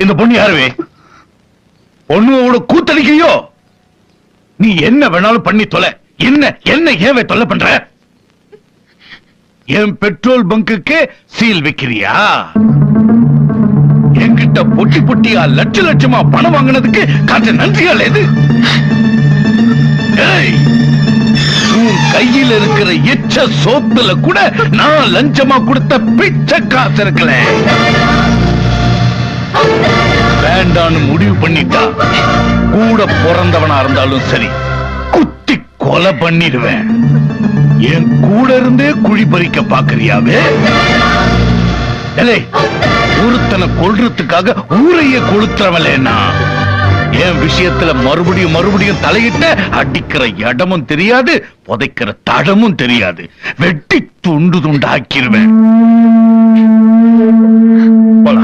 இந்த பொண்ணு யாருவே? பொண்ணுவோட கூத்தடிக்கையோ? நீ என்ன வேணாலும் பண்ணி தொலை. என்ன என்ன ஏன் தொல்லை பண்ற? என் பெட்ரோல் பங்குக்கு சீல் வைக்கிறியா? என்கிட்ட பொட்டி பொட்டியா லட்ச லட்சமா பணம் வாங்கினதுக்கு காட்ட நன்றியால் எது? உன் கையில் இருக்கிற எச்ச சோத்துல கூட நான் லஞ்சமா கொடுத்த பிச்சை காசு இருக்கல. வேண்டான்னு முடிவு பண்ணிட்டா கூட பிறந்தவனா இருந்தாலும் சரி குத்தி கொலை பண்ணிடுவேன். என் கூட இருந்தே குழி பறிக்க பாக்குறியாவே? ஒருத்தனை கொல்றதுக்காக ஊரையே கொளுத்துறவலேன்னா என் விஷயத்துல மறுபடியும் மறுபடியும் தலையிட்ட அடிக்கிற இடமும் தெரியாது, புதைக்கிற தடமும் தெரியாது. வெட்டி துண்டு துண்டாக்கிருவேன். போலாம்.